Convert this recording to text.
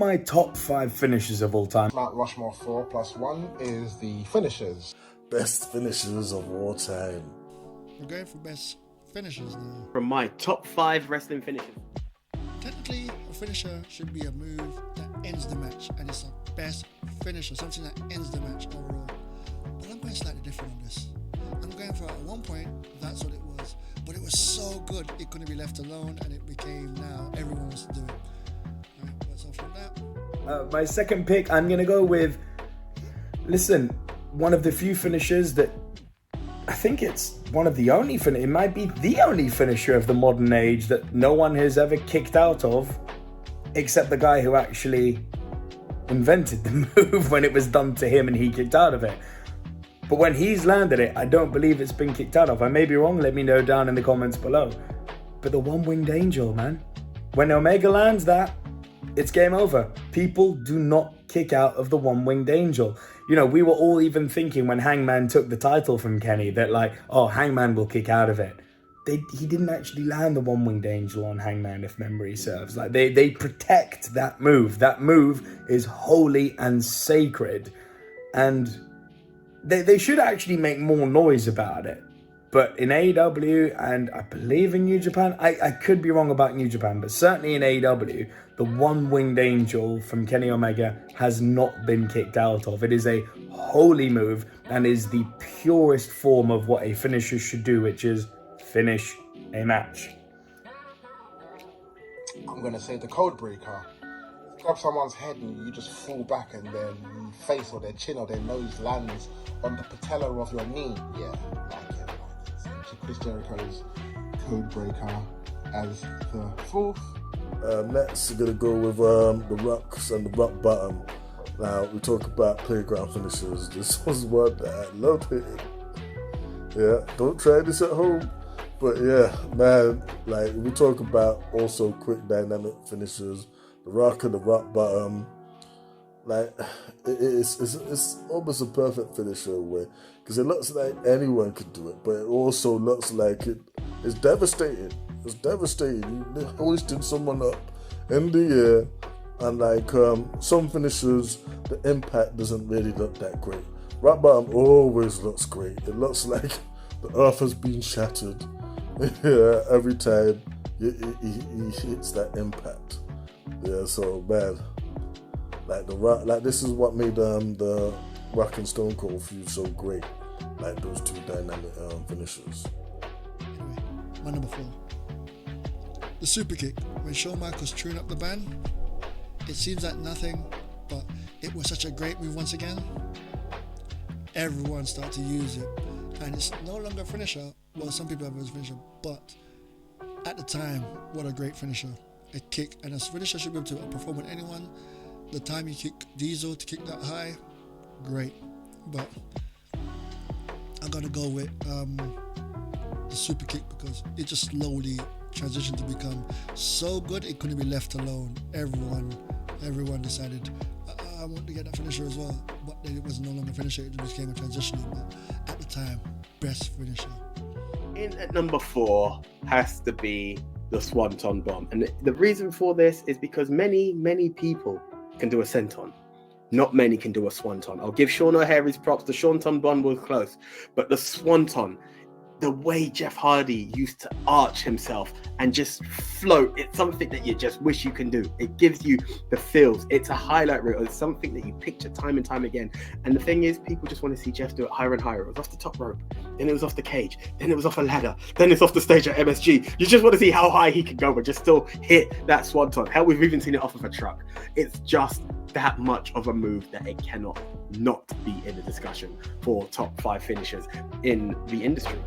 my top 5 finishers of all time. Mount Rushmore 4+1 is the Finnishers. Best finishers of all time. We're going for best finishers now. From my top 5 wrestling finishers. Technically, a finisher should be a move that ends the match, and it's a best finisher, something that ends the match overall. But I'm going slightly different on this. I'm going for, at one point, that's what it was. But it was so good, it couldn't be left alone, and it became now everyone wants to do it. Alright, what's off from that? My second pick, I'm going to go with, listen, one of the few finishers that I think it's one of the only it might be the only finisher of the modern age that no one has ever kicked out of, except the guy who actually invented the move when it was done to him and he kicked out of it. But when he's landed it, I don't believe it's been kicked out of. I may be wrong, let me know down in the comments below. But the one-winged angel, man. When Omega lands that, it's game over. People do not kick out of the one-winged angel. You know, we were all even thinking when Hangman took the title from Kenny that like, oh, Hangman will kick out of it. He didn't actually land the one-winged angel on Hangman, if memory serves. Like they protect that move. That move is holy and sacred. And they should actually make more noise about it. But in AEW, and I believe in New Japan, I could be wrong about New Japan, but certainly in AEW, the one-winged angel from Kenny Omega has not been kicked out of. It is a holy move and is the purest form of what a finisher should do, which is finish a match. I'm going to say the code breaker. Grab someone's head and you just fall back and their face or their chin or their nose lands on the patella of your knee. Yeah, like it. So Chris Jericho's code breaker as the fourth. Next, we're going to go with the Rocks and the Rock Bottom. Now, we talk about playground finishers. This was one that I loved hitting. Yeah, don't try this at home. But yeah, man, like we talk about also quick dynamic finishers, the Rock and the Rock Bottom. Like it's almost a perfect finisher way because it looks like anyone could do it, but it also looks like it's devastating. It's devastating. You're hoisting someone up in the air, and like some finishers, the impact doesn't really look that great. Rock Bottom always looks great. It looks like the earth has been shattered. Yeah, every time he hits that impact. Yeah, so man, like the Rock, like this is what made the Rock and Stone Cold feud so great. Like those two dynamic finishers. Anyway, my number 4. The super kick. When Shawn Michaels chewing up the band, it seems like nothing, but it was such a great move once again. Everyone started to use it, and it's no longer a finisher. Well, some people have it as a finisher, but at the time, what a great finisher. A kick, and a finisher should be able to perform with anyone. The time you kick Diesel to kick that high, great. But I'm going to go with the super kick because it just slowly transitioned to become so good it couldn't be left alone. Everyone decided, I want to get that finisher as well. But then it was no longer a finisher, it became a transitioning. But at the time, best finisher. In at number 4 has to be the Swanton Bomb. And the reason for this is because many people can do a senton. Not many can do a swanton. I'll give Sean O'Hare his props. The Swanton Bomb was close. But the swanton, the way Jeff Hardy used to arch himself and just float, it's something that you just wish you can do. It gives you the feels. It's a highlight reel. It's something that you picture time and time again. And the thing is, people just want to see Jeff do it higher and higher. It was off the top rope, then it was off the cage, then it was off a ladder, then it's off the stage at MSG. You just want to see how high he can go but just still hit that swanton. Hell, we've even seen it off of a truck. It's just that much of a move that it cannot not be in the discussion for top 5 finishers in the industry.